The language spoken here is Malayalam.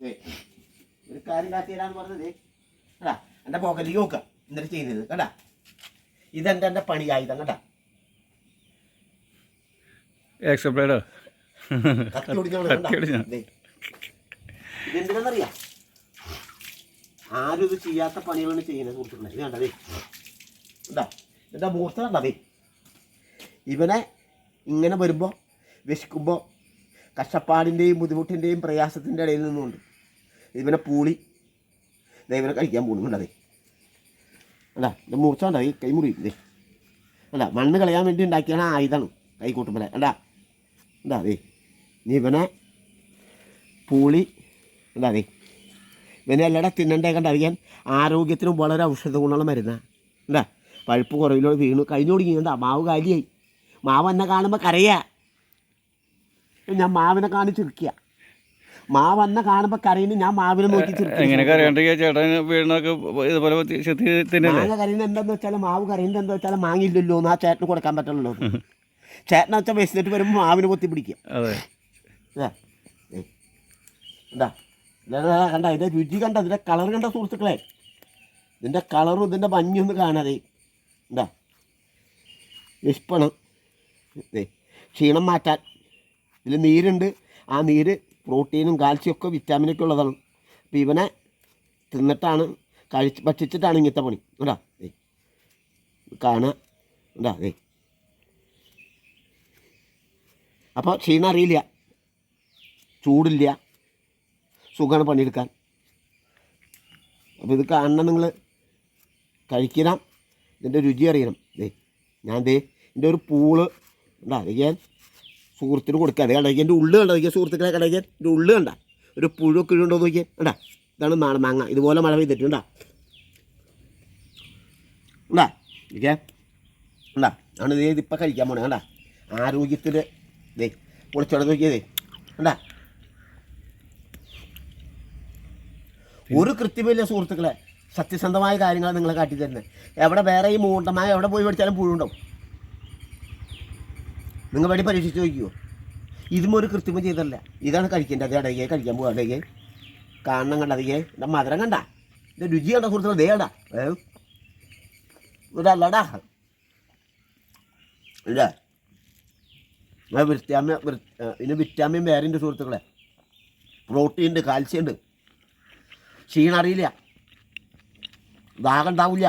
ഒരു കാര്യം കാട്ടി തരാന്ന് പറഞ്ഞത് കേട്ടാ. എൻ്റെ പോക്കറ്റിൽ നോക്കുക എന്നിട്ട് ചെയ്യുന്നത് കേട്ടാ. ഇതെൻ്റെ പണിയായുധം കേട്ടാ. കത്തി ഓടിഞ്ഞോളൂ. ഇതെന്തിനാന്നറിയാം, ആരും ഇത് ചെയ്യാത്ത പണികളാണ് ചെയ്യുന്നത് സുഹൃത്തുക്കളെ. ഇത് കണ്ടതേ എന്താ ഇതിൻ്റെ മൂർച്ച കണ്ടതേ. ഇവനെ ഇങ്ങനെ വരുമ്പോൾ വിശക്കുമ്പോൾ കഷ്ടപ്പാടിൻ്റെയും ബുദ്ധിമുട്ടിൻ്റെയും പ്രയാസത്തിൻ്റെ ഇടയിൽ നിന്നുകൊണ്ട് ഇവനെ പൂളി ഇവനെ കഴിക്കാൻ പോകുന്നുണ്ടതേ. അല്ല ഇത് മൂർച്ച കണ്ട ഈ കൈ മുറി ഇതേ. അല്ല മണ്ണ് കളയാൻ വേണ്ടി ഉണ്ടാക്കിയാണ് ആയുധമാണ് കൈ കൂട്ടുമ്പോൾ. അല്ല എന്താ അതെ നീ ഇവനെ പൂളി എന്താ അതെ ഇവനെ എല്ലാടെ തിന്നണ്ടേ കണ്ടറിയാൻ ആരോഗ്യത്തിനും വളരെ ഔഷധ ഗുണമുള്ള മരുന്നാണ്. എന്താ പഴുപ്പ് കുറവിലൂടെ വീണു കഴിഞ്ഞു കൊടുങ്ങിണ്ടാ മാവ് കാലിയായി. മാവ് എന്നെ കാണുമ്പോൾ കരയാ. ഞാൻ മാവിനെ കാണിച്ചിരിക്കുക. മാവ് എന്നെ കാണുമ്പോൾ കരയുന്നു, ഞാൻ മാവിനെ നോക്കി മാങ്ങ കരയുന്നത് എന്താന്ന് വെച്ചാൽ മാവ് കരയുന്നത് എന്താ വെച്ചാൽ മാങ്ങില്ലല്ലോ എന്ന് ആ ചേട്ടന് കൊടുക്കാൻ പറ്റുള്ളൂ. ചേട്ടനെ വെച്ചാൽ വെച്ചിട്ട് വരുമ്പോൾ മാവിനെ പൊത്തി പിടിക്കുക. എന്താ കണ്ട ഇതിൻ്റെ രുചി കണ്ട, ഇതിൻ്റെ കളർ കണ്ട സുഹൃത്തുക്കളെ. ഇതിൻ്റെ കളറും ഇതിൻ്റെ ഭംഗിയൊന്നും കാണാതെ എന്താ വിഷ്പണം ക്ഷീണം മാറ്റാൻ. ഇതിൽ നീരുണ്ട്, ആ നീര് പ്രോട്ടീനും കാൽസ്യം ഒക്കെ വിറ്റാമിനൊക്കെ ഉള്ളതാണ്. അപ്പം ഇവനെ തിന്നിട്ടാണ് ഭക്ഷിച്ചിട്ടാണ് ഇങ്ങനത്തെ പണി കേട്ടാ. കാണുക എന്താ അതെ. അപ്പോൾ ക്ഷീണം അറിയില്ല, ചൂടില്ല, സുഖമാണ് പണിയെടുക്കാൻ. അപ്പോൾ ഇത് കാണണം, നിങ്ങൾ കഴിക്കണം, ഇതിൻ്റെ രുചി അറിയണം. ഞാൻ ഇതിൻ്റെ ഒരു പൂള് എന്താ അറിയാൻ സുഹൃത്തിന് കൊടുക്കുക. അത് കണ്ടോ എൻ്റെ ഉള്ളു കണ്ടോ നോക്കിയാൽ സുഹൃത്തുക്കളെ കടയ്ക്കാൻ എൻ്റെ ഉള്ളു കണ്ട ഒരു പുഴുവൊക്കെ ഉണ്ടോ നോക്കിയാൽ കണ്ടാ. ഇതാണ് മാങ്ങ. ഇതുപോലെ മഴ പെയ്തിട്ടുണ്ടാ ഉണ്ടാ ഇരിക്കേ ഉണ്ടാ. ആണ് ഇതിപ്പോൾ കഴിക്കാൻ പോണേ കണ്ടാ. ആരോഗ്യത്തിൽ പൊളിച്ചോടെ നോക്കിയതേ കണ്ടാ. ഒരു കൃത്യമില്ല സുഹൃത്തുക്കളെ, സത്യസന്ധമായ കാര്യങ്ങൾ നിങ്ങളെ കാട്ടിത്തരുന്നത്. എവിടെ വേറെ ഈ മൂണ്ടമായ എവിടെ പോയി പഠിച്ചാലും പുഴുണ്ടാവും. നിങ്ങൾ വേണ്ടി പരീക്ഷിച്ച് നോക്കിയോ. ഇതും ഒരു കൃത്രിമം ചെയ്തല്ല. ഇതാണ് കഴിക്കേണ്ടത്. അത് ഇടയ്ക്ക് കഴിക്കാൻ പോകുക. ഇടയ്ക്ക് കാണണം കണ്ട, അതേ എൻ്റെ മധുരം കണ്ട, ഇത് രുചി കണ്ട സുഹൃത്തുക്കൾ. ദേ കണ്ടാ ഇതല്ലടാ ഇല്ല. ഇതിന് വിറ്റാമിൻ വേറെ ഉണ്ട് സുഹൃത്തുക്കളെ. പ്രോട്ടീൻ ഉണ്ട്, കാൽസ്യം ഉണ്ട്. ക്ഷീണം അറിയില്ല, ദാഹം ഉണ്ടാവില്ല.